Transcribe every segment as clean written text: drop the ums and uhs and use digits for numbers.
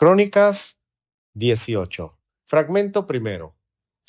Crónicas 18. Fragmento primero.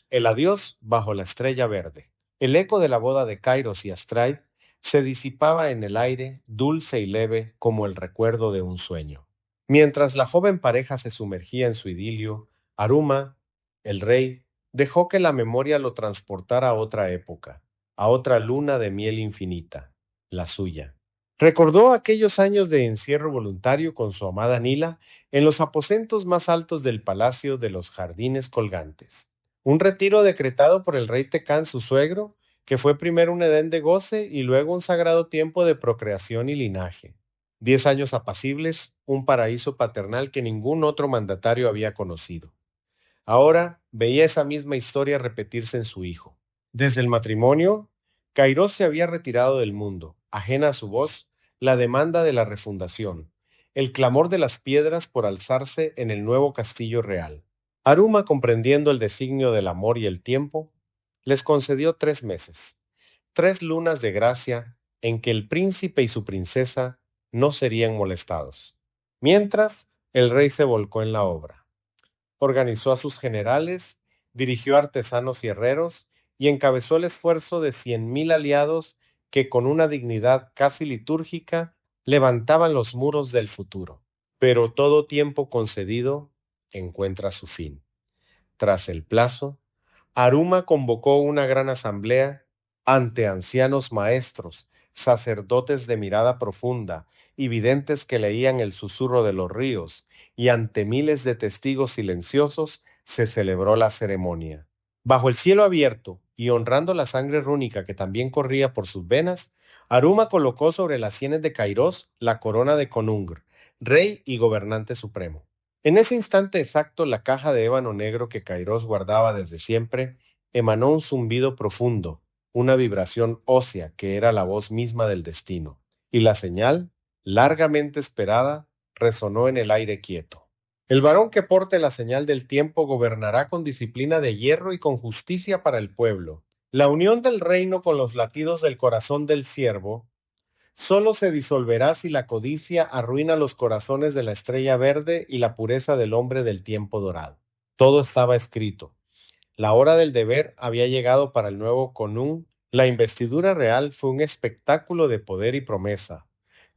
El adiós bajo la estrella verde. El eco de la boda de Kairos y Astride se disipaba en el aire, dulce y leve como el recuerdo de un sueño. Mientras la joven pareja se sumergía en su idilio, Aruma, el rey, dejó que la memoria lo transportara a otra época, a otra luna de miel infinita, la suya. Recordó aquellos años de encierro voluntario con su amada Nila en los aposentos más altos del palacio de los jardines colgantes. Un retiro decretado por el rey Tecán, su suegro, que fue primero un edén de goce y luego un sagrado tiempo de procreación y linaje. 10 años apacibles, un paraíso paternal que ningún otro mandatario había conocido. Ahora veía esa misma historia repetirse en su hijo. Desde el matrimonio, Cairós se había retirado del mundo, ajena a su voz, la demanda de la refundación, el clamor de las piedras por alzarse en el nuevo castillo real. Aruma, comprendiendo el designio del amor y el tiempo, les concedió 3 meses, 3 lunas de gracia en que el príncipe y su princesa no serían molestados. Mientras, el rey se volcó en la obra. Organizó a sus generales, dirigió a artesanos y herreros y encabezó el esfuerzo de 100.000 aliados que con una dignidad casi litúrgica levantaban los muros del futuro. Pero todo tiempo concedido encuentra su fin. Tras el plazo, Aruma convocó una gran asamblea ante ancianos maestros, sacerdotes de mirada profunda y videntes que leían el susurro de los ríos, y ante miles de testigos silenciosos se celebró la ceremonia. Bajo el cielo abierto y honrando la sangre rúnica que también corría por sus venas, Aruma colocó sobre las sienes de Cairós la corona de Conungr, rey y gobernante supremo. En ese instante exacto, la caja de ébano negro que Cairós guardaba desde siempre emanó un zumbido profundo, una vibración ósea que era la voz misma del destino, y la señal, largamente esperada, resonó en el aire quieto. El varón que porte la señal del tiempo gobernará con disciplina de hierro y con justicia para el pueblo. La unión del reino con los latidos del corazón del siervo solo se disolverá si la codicia arruina los corazones de la estrella verde y la pureza del hombre del tiempo dorado. Todo estaba escrito. La hora del deber había llegado para el nuevo Conún. La investidura real fue un espectáculo de poder y promesa.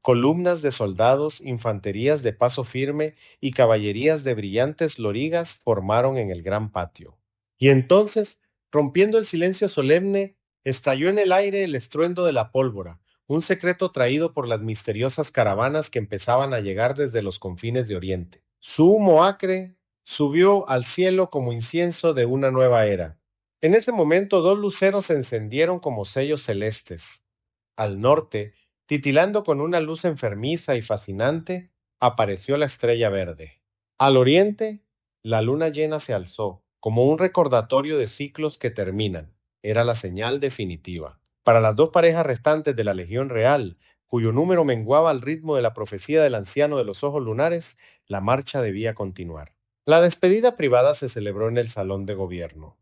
Columnas de soldados, infanterías de paso firme y caballerías de brillantes lorigas formaron en el gran patio. Y entonces, rompiendo el silencio solemne, estalló en el aire el estruendo de la pólvora, un secreto traído por las misteriosas caravanas que empezaban a llegar desde los confines de Oriente. Su humo acre subió al cielo como incienso de una nueva era. En ese momento 2 luceros se encendieron como sellos celestes. Al norte, titilando con una luz enfermiza y fascinante, apareció la estrella verde. Al oriente, la luna llena se alzó, como un recordatorio de ciclos que terminan. Era la señal definitiva. Para las 2 parejas restantes de la Legión Real, cuyo número menguaba al ritmo de la profecía del anciano de los ojos lunares, la marcha debía continuar. La despedida privada se celebró en el salón de gobierno.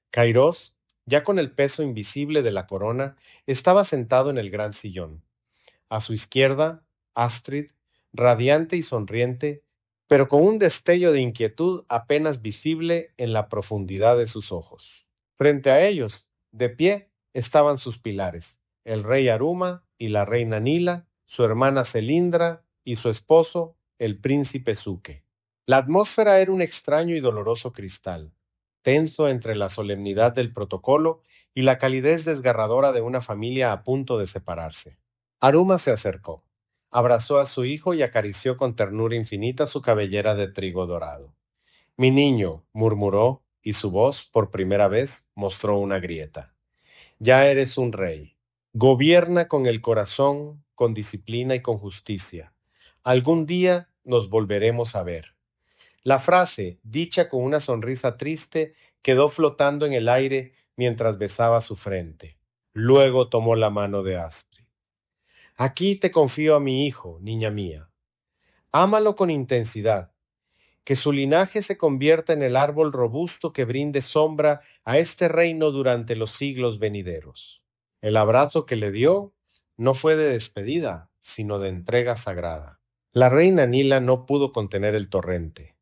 Cairós, ya con el peso invisible de la corona, estaba sentado en el gran sillón. A su izquierda, Astrid, radiante y sonriente, pero con un destello de inquietud apenas visible en la profundidad de sus ojos. Frente a ellos, de pie, estaban sus pilares, el rey Aruma y la reina Nila, su hermana Celindra y su esposo, el príncipe Suke. La atmósfera era un extraño y doloroso cristal, tenso entre la solemnidad del protocolo y la calidez desgarradora de una familia a punto de separarse. Aruma se acercó, abrazó a su hijo y acarició con ternura infinita su cabellera de trigo dorado. Mi niño, murmuró, y su voz, por primera vez, mostró una grieta. Ya eres un rey. Gobierna con el corazón, con disciplina y con justicia. Algún día nos volveremos a ver. La frase, dicha con una sonrisa triste, quedó flotando en el aire mientras besaba su frente. Luego tomó la mano de Astrid. Aquí te confío a mi hijo, niña mía. Ámalo con intensidad, que su linaje se convierta en el árbol robusto que brinde sombra a este reino durante los siglos venideros. El abrazo que le dio no fue de despedida, sino de entrega sagrada. La reina Nila no pudo contener el torrente.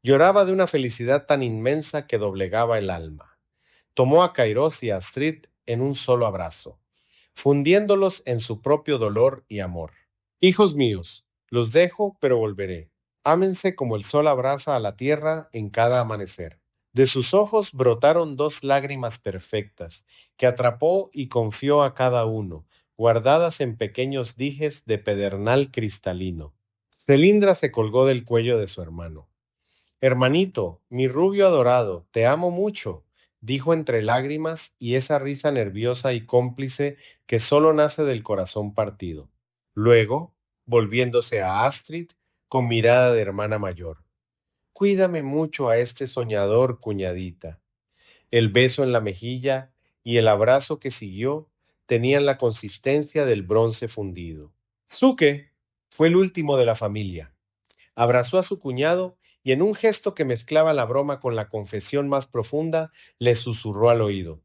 Lloraba de una felicidad tan inmensa que doblegaba el alma. Tomó a Kairos y a Astrid en un solo abrazo, fundiéndolos en su propio dolor y amor. Hijos míos, los dejo, pero volveré. Ámense como el sol abraza a la tierra en cada amanecer. De sus ojos brotaron dos lágrimas perfectas, que atrapó y confió a cada uno, guardadas en pequeños dijes de pedernal cristalino. Celindra se colgó del cuello de su hermano. Hermanito, mi rubio adorado, te amo mucho, dijo entre lágrimas y esa risa nerviosa y cómplice que solo nace del corazón partido. Luego, volviéndose a Astrid, con mirada de hermana mayor. Cuídame mucho a este soñador, cuñadita. El beso en la mejilla y el abrazo que siguió tenían la consistencia del bronce fundido. Suke fue el último de la familia. Abrazó a su cuñado y en un gesto que mezclaba la broma con la confesión más profunda, le susurró al oído: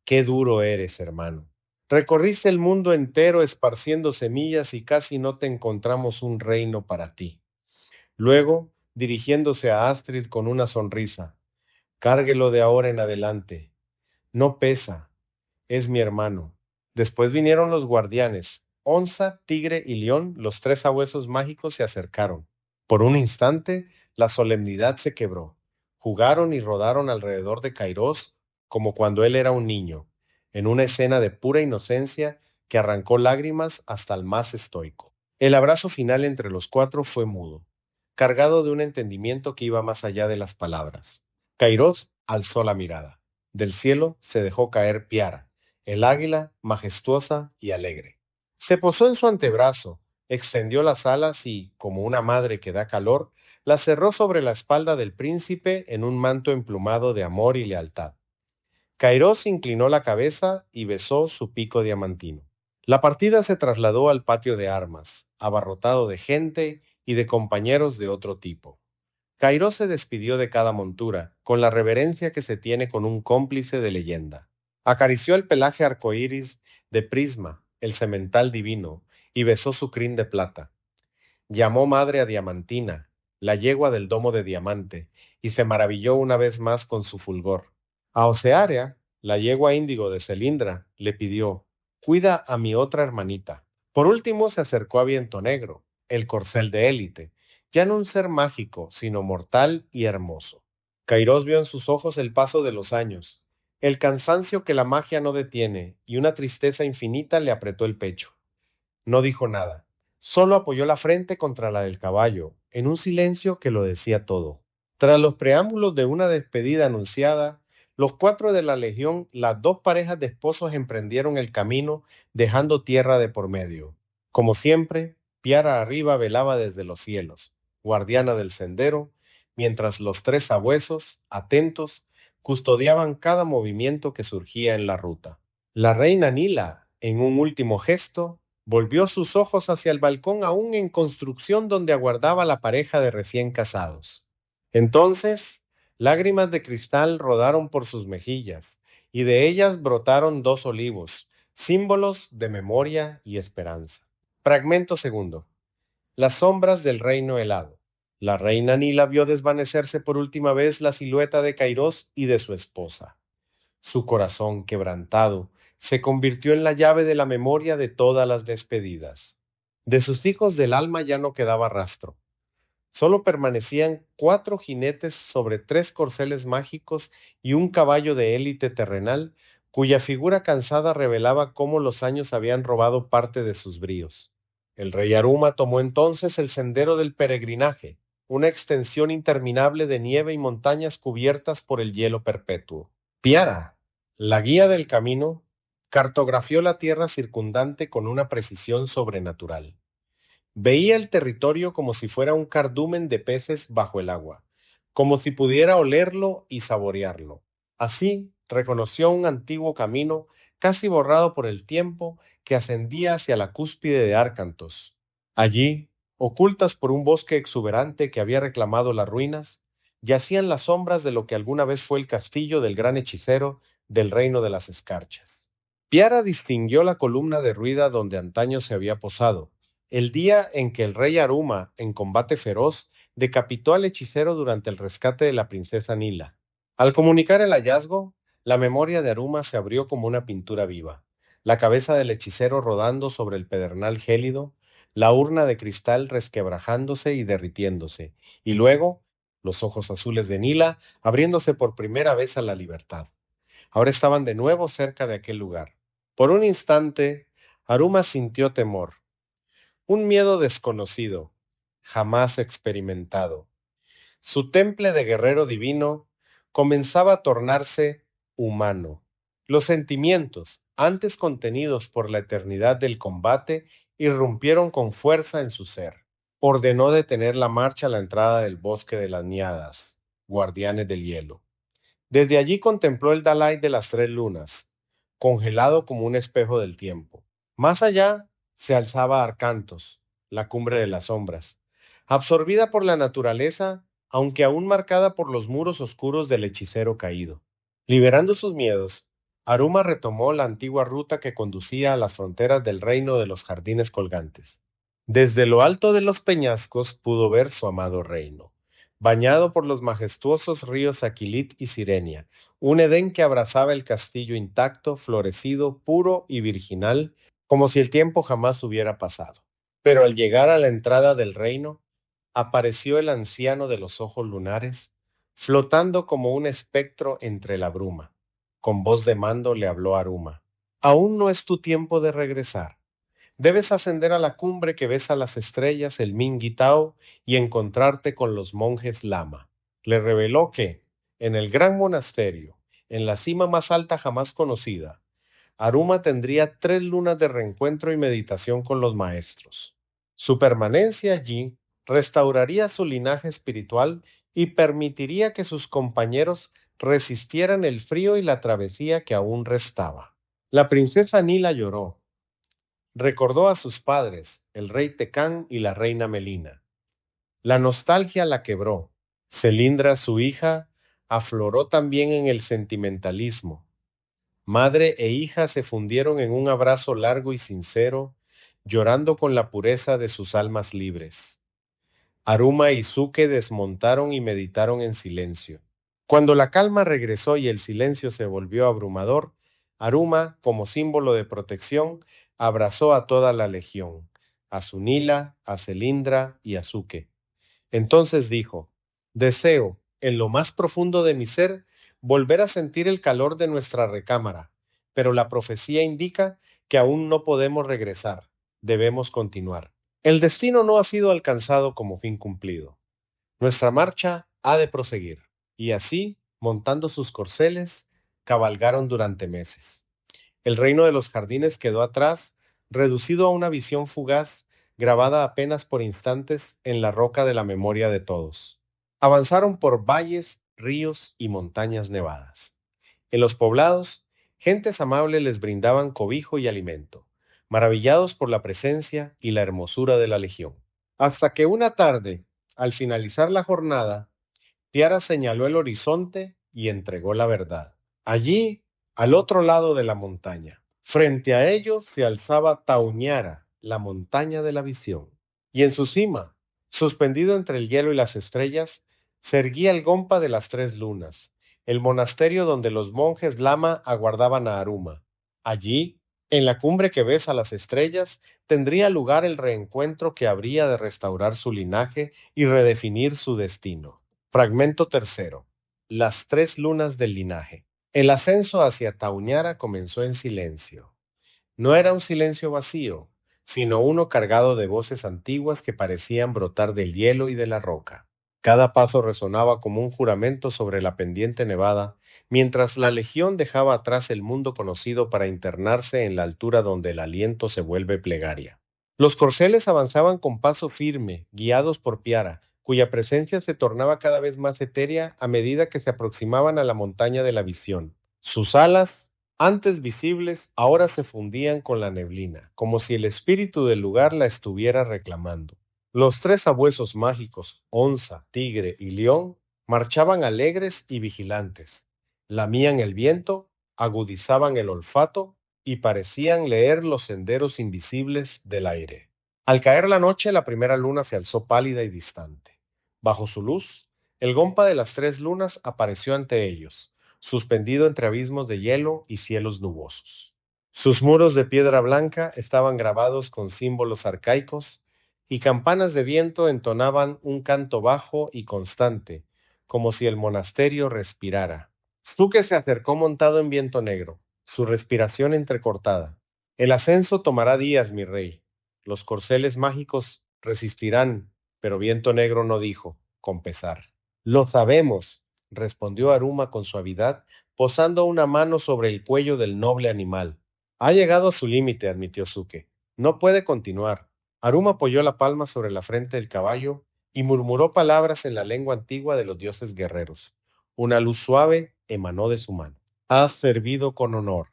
Qué duro eres, hermano. Recorriste el mundo entero esparciendo semillas y casi no te encontramos un reino para ti. Luego, dirigiéndose a Astrid con una sonrisa: Cárguelo de ahora en adelante. No pesa, es mi hermano. Después vinieron los guardianes. Onza, tigre y león, los tres sabuesos mágicos, se acercaron. Por un instante, la solemnidad se quebró. Jugaron y rodaron alrededor de Kairos como cuando él era un niño, en una escena de pura inocencia que arrancó lágrimas hasta el más estoico. El abrazo final entre los cuatro fue mudo, cargado de un entendimiento que iba más allá de las palabras. Kairos alzó la mirada. Del cielo se dejó caer Piara, el águila majestuosa y alegre. Se posó en su antebrazo, extendió las alas y, como una madre que da calor, las cerró sobre la espalda del príncipe en un manto emplumado de amor y lealtad. Kairos inclinó la cabeza y besó su pico diamantino. La partida se trasladó al patio de armas, abarrotado de gente y de compañeros de otro tipo. Kairos se despidió de cada montura, con la reverencia que se tiene con un cómplice de leyenda. Acarició el pelaje arcoíris de Prisma, el semental divino, y besó su crin de plata. Llamó madre a Diamantina, la yegua del domo de diamante, y se maravilló una vez más con su fulgor. A Oceárea, la yegua índigo de Celindra, le pidió: Cuida a mi otra hermanita. Por último se acercó a Viento Negro, el corcel de élite, ya no un ser mágico, sino mortal y hermoso. Kairos vio en sus ojos el paso de los años, el cansancio que la magia no detiene, y una tristeza infinita le apretó el pecho. No dijo nada, solo apoyó la frente contra la del caballo, en un silencio que lo decía todo. Tras los preámbulos de una despedida anunciada, los cuatro de la legión, las dos parejas de esposos, emprendieron el camino, dejando tierra de por medio. Como siempre, Piara arriba velaba desde los cielos, guardiana del sendero, mientras los tres sabuesos, atentos, custodiaban cada movimiento que surgía en la ruta. La reina Nila, en un último gesto, volvió sus ojos hacia el balcón aún en construcción donde aguardaba la pareja de recién casados. Entonces, lágrimas de cristal rodaron por sus mejillas, y de ellas brotaron dos olivos, símbolos de memoria y esperanza. Fragmento segundo. Las sombras del reino helado. La reina Nila vio desvanecerse por última vez la silueta de Kairos y de su esposa. Su corazón quebrantado se convirtió en la llave de la memoria de todas las despedidas. De sus hijos del alma ya no quedaba rastro. Solo permanecían cuatro jinetes sobre tres corceles mágicos y un caballo de élite terrenal, cuya figura cansada revelaba cómo los años habían robado parte de sus bríos. El rey Aruma tomó entonces el sendero del peregrinaje, una extensión interminable de nieve y montañas cubiertas por el hielo perpetuo. Piara, la guía del camino, cartografió la tierra circundante con una precisión sobrenatural. Veía el territorio como si fuera un cardumen de peces bajo el agua, como si pudiera olerlo y saborearlo. Así reconoció un antiguo camino, casi borrado por el tiempo, que ascendía hacia la cúspide de Arcantos. Allí, ocultas por un bosque exuberante que había reclamado las ruinas, yacían las sombras de lo que alguna vez fue el castillo del gran hechicero del reino de las escarchas. Piara distinguió la columna derruida donde antaño se había posado, el día en que el rey Aruma, en combate feroz, decapitó al hechicero durante el rescate de la princesa Nila. Al comunicar el hallazgo, la memoria de Aruma se abrió como una pintura viva. La cabeza del hechicero rodando sobre el pedernal gélido, la urna de cristal resquebrajándose y derritiéndose, y luego los ojos azules de Nila abriéndose por primera vez a la libertad. Ahora estaban de nuevo cerca de aquel lugar. Por un instante, Aruma sintió temor, un miedo desconocido, jamás experimentado. Su temple de guerrero divino comenzaba a tornarse humano. Los sentimientos, antes contenidos por la eternidad del combate, irrumpieron con fuerza en su ser. Ordenó detener la marcha a la entrada del bosque de las Niadas, guardianes del hielo. Desde allí contempló el Dalai de las tres lunas, congelado como un espejo del tiempo. Más allá se alzaba Arcantos, la cumbre de las sombras, absorbida por la naturaleza, aunque aún marcada por los muros oscuros del hechicero caído. Liberando sus miedos, Aruma retomó la antigua ruta que conducía a las fronteras del reino de los jardines colgantes. Desde lo alto de los peñascos pudo ver su amado reino, bañado por los majestuosos ríos Aquilit y Sirenia, un Edén que abrazaba el castillo intacto, florecido, puro y virginal, como si el tiempo jamás hubiera pasado. Pero al llegar a la entrada del reino, apareció el anciano de los ojos lunares, flotando como un espectro entre la bruma. Con voz de mando le habló Aruma. Aún no es tu tiempo de regresar. Debes ascender a la cumbre que besa las estrellas, el Mingitao, y encontrarte con los monjes Lama. Le reveló que, en el gran monasterio, en la cima más alta jamás conocida, Aruma tendría 3 lunas de reencuentro y meditación con los maestros. Su permanencia allí restauraría su linaje espiritual y permitiría que sus compañeros resistieran el frío y la travesía que aún restaba. La princesa Nila lloró. Recordó a sus padres, el rey Tecán y la reina Melina. La nostalgia la quebró. Celindra, su hija, afloró también en el sentimentalismo. Madre e hija se fundieron en un abrazo largo y sincero, llorando con la pureza de sus almas libres. Aruma y Suke desmontaron y meditaron en silencio. Cuando la calma regresó y el silencio se volvió abrumador, Aruma, como símbolo de protección, abrazó a toda la legión, a Sunila, a Celindra y a Suke. Entonces dijo: deseo, en lo más profundo de mi ser, volver a sentir el calor de nuestra recámara, pero la profecía indica que aún no podemos regresar, debemos continuar. El destino no ha sido alcanzado como fin cumplido. Nuestra marcha ha de proseguir. Y así, montando sus corceles, cabalgaron durante meses. El reino de los jardines quedó atrás, reducido a una visión fugaz, grabada apenas por instantes en la roca de la memoria de todos. Avanzaron por valles, ríos y montañas nevadas. En los poblados, gentes amables les brindaban cobijo y alimento, maravillados por la presencia y la hermosura de la legión. Hasta que una tarde, al finalizar la jornada, Piara señaló el horizonte y entregó la verdad. Allí, al otro lado de la montaña, frente a ellos se alzaba Tauñara, la montaña de la visión. Y en su cima, suspendido entre el hielo y las estrellas, se erguía el Gompa de las 3 lunas, el monasterio donde los monjes Lama aguardaban a Aruma. Allí, en la cumbre que besa las estrellas, tendría lugar el reencuentro que habría de restaurar su linaje y redefinir su destino. Fragmento tercero. Las 3 lunas del linaje. El ascenso hacia Tauñara comenzó en silencio. No era un silencio vacío, sino uno cargado de voces antiguas que parecían brotar del hielo y de la roca. Cada paso resonaba como un juramento sobre la pendiente nevada, mientras la legión dejaba atrás el mundo conocido para internarse en la altura donde el aliento se vuelve plegaria. Los corceles avanzaban con paso firme, guiados por Piara, cuya presencia se tornaba cada vez más etérea a medida que se aproximaban a la montaña de la visión. Sus alas, antes visibles, ahora se fundían con la neblina, como si el espíritu del lugar la estuviera reclamando. Los 3 sabuesos mágicos, Onza, Tigre y León, marchaban alegres y vigilantes. Lamían el viento, agudizaban el olfato y parecían leer los senderos invisibles del aire. Al caer la noche, la primera luna se alzó pálida y distante. Bajo su luz, el Gompa de las tres lunas apareció ante ellos, suspendido entre abismos de hielo y cielos nubosos. Sus muros de piedra blanca estaban grabados con símbolos arcaicos y campanas de viento entonaban un canto bajo y constante, como si el monasterio respirara. Zuke se acercó montado en Viento Negro, su respiración entrecortada. El ascenso tomará días, mi rey. Los corceles mágicos resistirán, pero Viento Negro no dijo, con pesar. Lo sabemos, respondió Aruma con suavidad, posando una mano sobre el cuello del noble animal. Ha llegado a su límite, admitió Suke. No puede continuar. Aruma apoyó la palma sobre la frente del caballo y murmuró palabras en la lengua antigua de los dioses guerreros. Una luz suave emanó de su mano. Has servido con honor.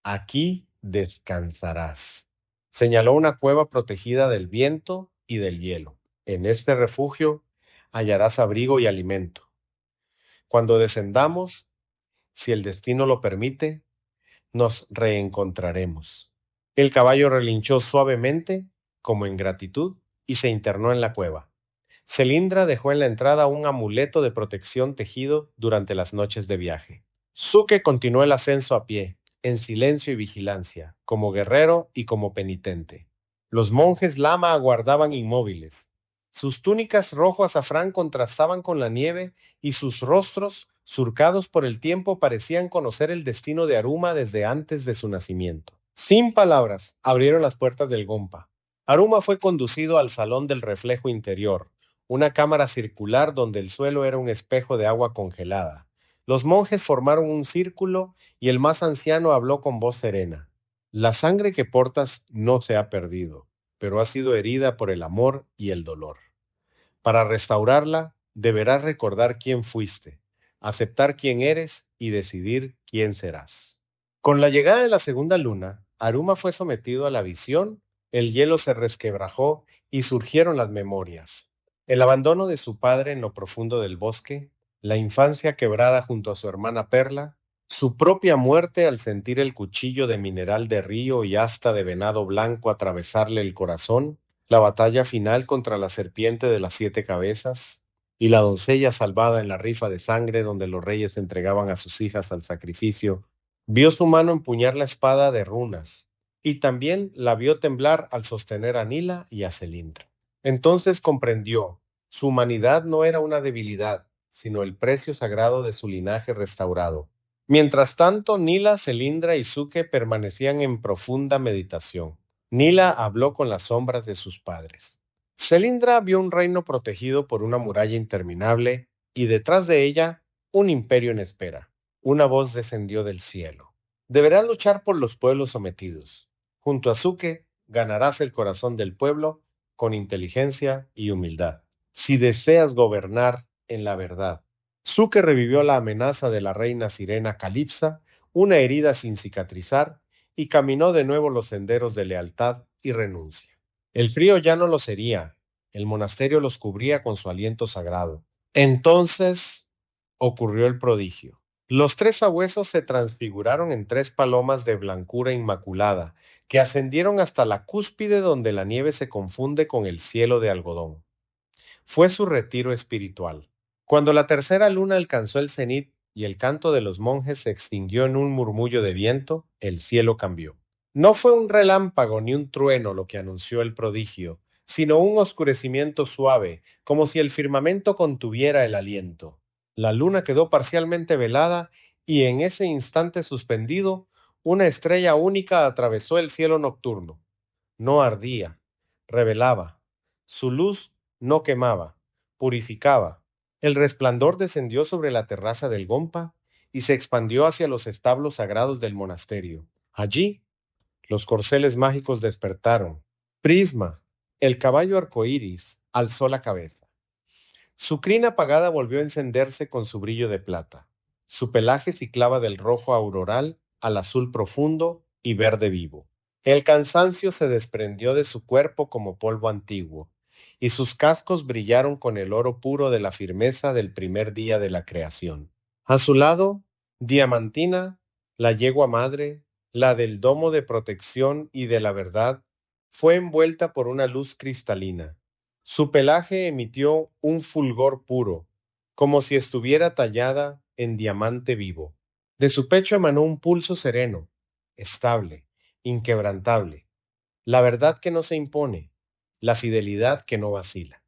Aquí descansarás. Señaló una cueva protegida del viento y del hielo. En este refugio hallarás abrigo y alimento. Cuando descendamos, si el destino lo permite, nos reencontraremos. El caballo relinchó suavemente, como en gratitud, y se internó en la cueva. Celindra dejó en la entrada un amuleto de protección tejido durante las noches de viaje. Suke continuó el ascenso a pie, en silencio y vigilancia, como guerrero y como penitente. Los monjes lama aguardaban inmóviles. Sus túnicas rojo azafrán contrastaban con la nieve y sus rostros, surcados por el tiempo, parecían conocer el destino de Aruma desde antes de su nacimiento. Sin palabras, abrieron las puertas del Gompa. Aruma fue conducido al salón del reflejo interior, una cámara circular donde el suelo era un espejo de agua congelada. Los monjes formaron un círculo y el más anciano habló con voz serena. La sangre que portas no se ha perdido, pero ha sido herida por el amor y el dolor. Para restaurarla, deberás recordar quién fuiste, aceptar quién eres y decidir quién serás. Con la llegada de la segunda luna, Aruma fue sometido a la visión, el hielo se resquebrajó y surgieron las memorias. El abandono de su padre en lo profundo del bosque, la infancia quebrada junto a su hermana Perla, su propia muerte al sentir el cuchillo de mineral de río y asta de venado blanco atravesarle el corazón, la batalla final contra la serpiente de las 7 cabezas y la doncella salvada en la rifa de sangre donde los reyes entregaban a sus hijas al sacrificio, vio su mano empuñar la espada de runas y también la vio temblar al sostener a Nila y a Celindra. Entonces comprendió, su humanidad no era una debilidad, sino el precio sagrado de su linaje restaurado. Mientras tanto, Nila, Celindra y Suke permanecían en profunda meditación. Nila habló con las sombras de sus padres. Celindra vio un reino protegido por una muralla interminable y detrás de ella un imperio en espera. Una voz descendió del cielo. Deberás luchar por los pueblos sometidos. Junto a Suke ganarás el corazón del pueblo con inteligencia y humildad. Si deseas gobernar en la verdad. Suke revivió la amenaza de la reina sirena Calipsa, una herida sin cicatrizar, y caminó de nuevo los senderos de lealtad y renuncia. El frío ya no lo sería, el monasterio los cubría con su aliento sagrado. Entonces ocurrió el prodigio. Los tres sabuesos se transfiguraron en tres palomas de blancura inmaculada, que ascendieron hasta la cúspide donde la nieve se confunde con el cielo de algodón. Fue su retiro espiritual. Cuando la tercera luna alcanzó el cenit y el canto de los monjes se extinguió en un murmullo de viento, el cielo cambió. No fue un relámpago ni un trueno lo que anunció el prodigio, sino un oscurecimiento suave, como si el firmamento contuviera el aliento. La luna quedó parcialmente velada y en ese instante suspendido, una estrella única atravesó el cielo nocturno. No ardía, revelaba. Su luz no quemaba, purificaba. El resplandor descendió sobre la terraza del Gompa y se expandió hacia los establos sagrados del monasterio. Allí, los corceles mágicos despertaron. Prisma, el caballo arcoíris, alzó la cabeza. Su crina apagada volvió a encenderse con su brillo de plata. Su pelaje ciclaba del rojo auroral al azul profundo y verde vivo. El cansancio se desprendió de su cuerpo como polvo antiguo, y sus cascos brillaron con el oro puro de la firmeza del primer día de la creación. A su lado, Diamantina, la yegua madre, la del domo de protección y de la verdad, fue envuelta por una luz cristalina. Su pelaje emitió un fulgor puro, como si estuviera tallada en diamante vivo. De su pecho emanó un pulso sereno, estable, inquebrantable, la verdad que no se impone, la fidelidad que no vacila.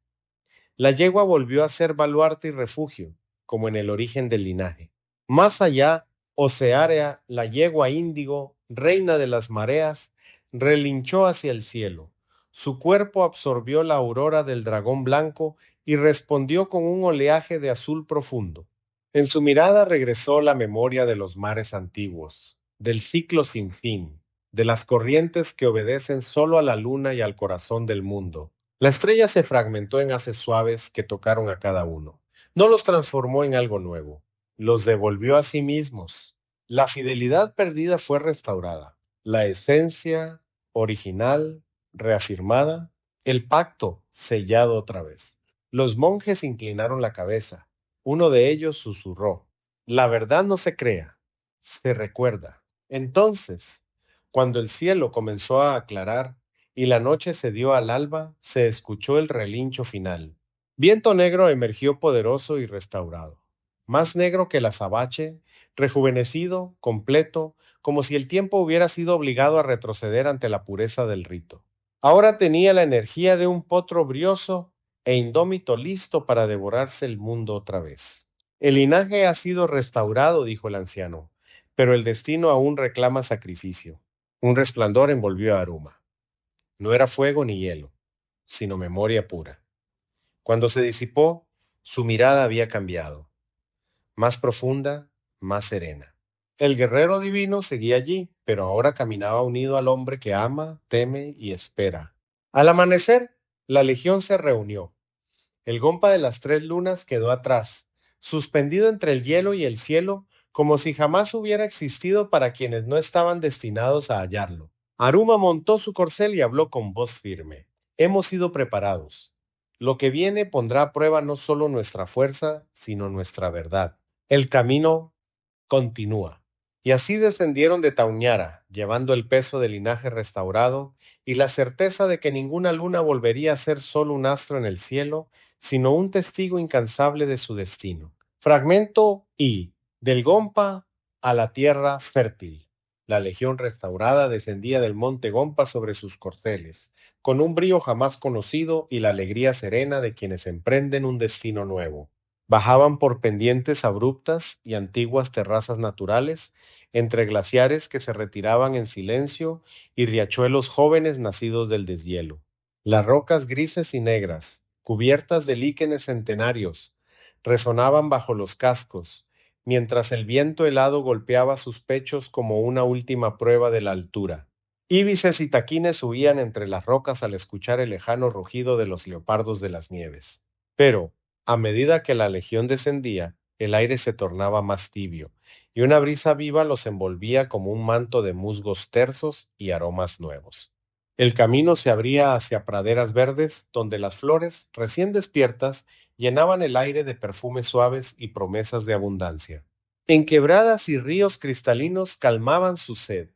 La yegua volvió a ser baluarte y refugio, como en el origen del linaje. Más allá, Oceárea, la yegua índigo, reina de las mareas, relinchó hacia el cielo. Su cuerpo absorbió la aurora del dragón blanco y respondió con un oleaje de azul profundo. En su mirada regresó la memoria de los mares antiguos, del ciclo sin fin, de las corrientes que obedecen solo a la luna y al corazón del mundo. La estrella se fragmentó en haces suaves que tocaron a cada uno. No los transformó en algo nuevo, los devolvió a sí mismos. La fidelidad perdida fue restaurada, la esencia original reafirmada, el pacto sellado otra vez. Los monjes inclinaron la cabeza. Uno de ellos susurró: la verdad no se crea, se recuerda. Entonces, cuando el cielo comenzó a aclarar y la noche se dio al alba, se escuchó el relincho final. Viento Negro emergió poderoso y restaurado, más negro que el azabache, rejuvenecido, completo, como si el tiempo hubiera sido obligado a retroceder ante la pureza del rito. Ahora tenía la energía de un potro brioso e indómito listo para devorarse el mundo otra vez. El linaje ha sido restaurado, dijo el anciano, pero el destino aún reclama sacrificio. Un resplandor envolvió a Aruma. No era fuego ni hielo, sino memoria pura. Cuando se disipó, su mirada había cambiado, más profunda, más serena. El guerrero divino seguía allí, pero ahora caminaba unido al hombre que ama, teme y espera. Al amanecer, la legión se reunió. El Gompa de las tres lunas quedó atrás, suspendido entre el hielo y el cielo, como si jamás hubiera existido para quienes no estaban destinados a hallarlo. Aruma montó su corcel y habló con voz firme. Hemos sido preparados. Lo que viene pondrá a prueba no solo nuestra fuerza, sino nuestra verdad. El camino continúa. Y así descendieron de Tauñara, llevando el peso del linaje restaurado y la certeza de que ninguna luna volvería a ser solo un astro en el cielo, sino un testigo incansable de su destino. Fragmento I. Del Gompa a la tierra fértil. La legión restaurada descendía del monte Gompa sobre sus corceles, con un brío jamás conocido y la alegría serena de quienes emprenden un destino nuevo. Bajaban por pendientes abruptas y antiguas terrazas naturales, entre glaciares que se retiraban en silencio y riachuelos jóvenes nacidos del deshielo. Las rocas grises y negras, cubiertas de líquenes centenarios, resonaban bajo los cascos, mientras el viento helado golpeaba sus pechos como una última prueba de la altura. Íbices y taquines huían entre las rocas al escuchar el lejano rugido de los leopardos de las nieves. Pero, a medida que la legión descendía, el aire se tornaba más tibio, y una brisa viva los envolvía como un manto de musgos tersos y aromas nuevos. El camino se abría hacia praderas verdes, donde las flores, recién despiertas, llenaban el aire de perfumes suaves y promesas de abundancia. En quebradas y ríos cristalinos calmaban su sed,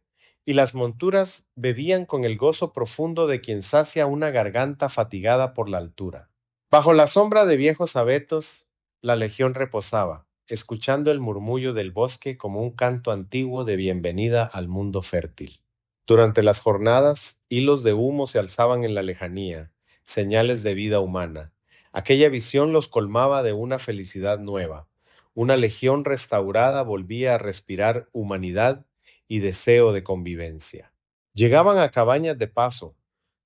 y las monturas bebían con el gozo profundo de quien sacia una garganta fatigada por la altura. Bajo la sombra de viejos abetos, la legión reposaba, escuchando el murmullo del bosque como un canto antiguo de bienvenida al mundo fértil. Durante las jornadas, hilos de humo se alzaban en la lejanía, señales de vida humana. Aquella visión los colmaba de una felicidad nueva. Una legión restaurada volvía a respirar humanidad y deseo de convivencia. Llegaban a cabañas de paso,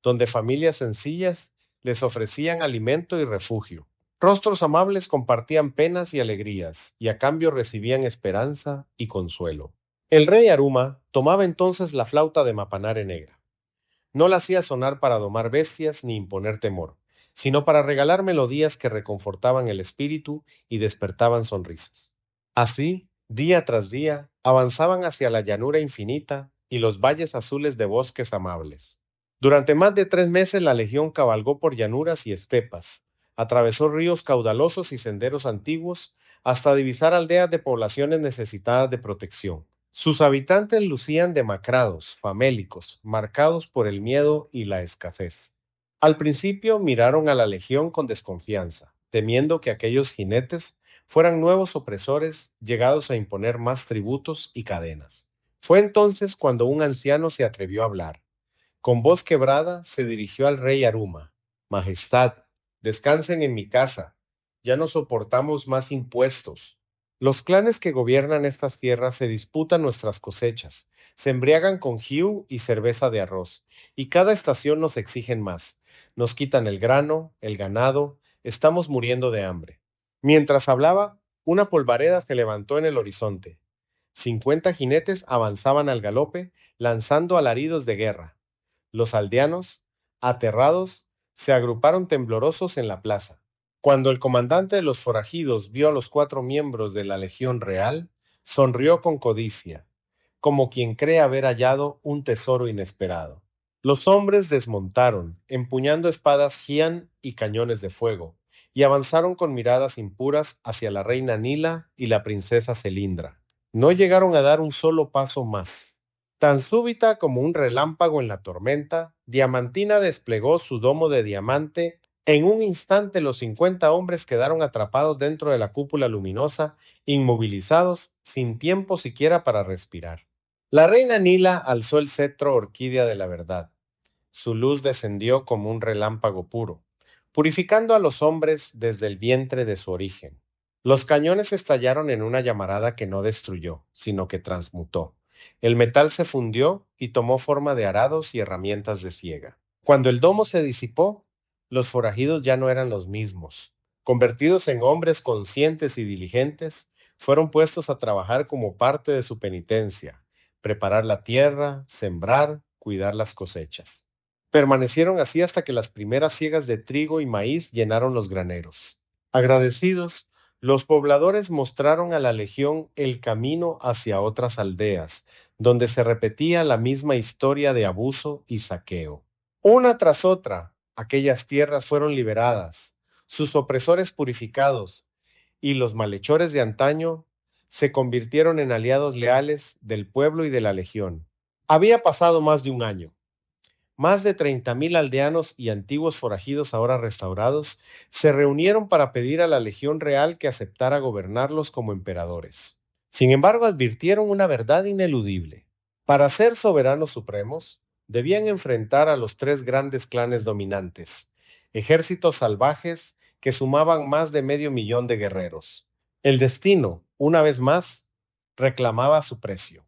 donde familias sencillas les ofrecían alimento y refugio. Rostros amables compartían penas y alegrías, y a cambio recibían esperanza y consuelo. El rey Aruma tomaba entonces la flauta de Mapanare negra. No la hacía sonar para domar bestias ni imponer temor, sino para regalar melodías que reconfortaban el espíritu y despertaban sonrisas. Así, día tras día, avanzaban hacia la llanura infinita y los valles azules de bosques amables. Durante más de 3 meses la legión cabalgó por llanuras y estepas, atravesó ríos caudalosos y senderos antiguos, hasta divisar aldeas de poblaciones necesitadas de protección. Sus habitantes lucían demacrados, famélicos, marcados por el miedo y la escasez. Al principio miraron a la legión con desconfianza, temiendo que aquellos jinetes fueran nuevos opresores llegados a imponer más tributos y cadenas. Fue entonces cuando un anciano se atrevió a hablar. Con voz quebrada se dirigió al rey Aruma. Majestad, descansen en mi casa. Ya no soportamos más impuestos. Los clanes que gobiernan estas tierras se disputan nuestras cosechas, se embriagan con jiu y cerveza de arroz, y cada estación nos exigen más. Nos quitan el grano, el ganado, estamos muriendo de hambre. Mientras hablaba, una polvareda se levantó en el horizonte. 50 jinetes avanzaban al galope, lanzando alaridos de guerra. Los aldeanos, aterrados, se agruparon temblorosos en la plaza. Cuando el comandante de los forajidos vio a los 4 miembros de la Legión Real, sonrió con codicia, como quien cree haber hallado un tesoro inesperado. Los hombres desmontaron, empuñando espadas Gian y cañones de fuego, y avanzaron con miradas impuras hacia la reina Nila y la princesa Celindra. No llegaron a dar un solo paso más. Tan súbita como un relámpago en la tormenta, Diamantina desplegó su domo de diamante. En un instante los 50 hombres quedaron atrapados dentro de la cúpula luminosa, inmovilizados, sin tiempo siquiera para respirar. La reina Nila alzó el cetro orquídea de la verdad. Su luz descendió como un relámpago puro, purificando a los hombres desde el vientre de su origen. Los cañones estallaron en una llamarada que no destruyó, sino que transmutó. El metal se fundió y tomó forma de arados y herramientas de siega. Cuando el domo se disipó, los forajidos ya no eran los mismos. Convertidos en hombres conscientes y diligentes, fueron puestos a trabajar como parte de su penitencia, preparar la tierra, sembrar, cuidar las cosechas. Permanecieron así hasta que las primeras siegas de trigo y maíz llenaron los graneros. Agradecidos, los pobladores mostraron a la legión el camino hacia otras aldeas, donde se repetía la misma historia de abuso y saqueo. Una tras otra, aquellas tierras fueron liberadas, sus opresores purificados, y los malhechores de antaño se convirtieron en aliados leales del pueblo y de la legión. Había pasado más de un año. Más de 30.000 aldeanos y antiguos forajidos ahora restaurados se reunieron para pedir a la Legión Real que aceptara gobernarlos como emperadores. Sin embargo, advirtieron una verdad ineludible. Para ser soberanos supremos, debían enfrentar a los 3 grandes clanes dominantes, ejércitos salvajes que sumaban más de medio millón de guerreros. El destino, una vez más, reclamaba su precio.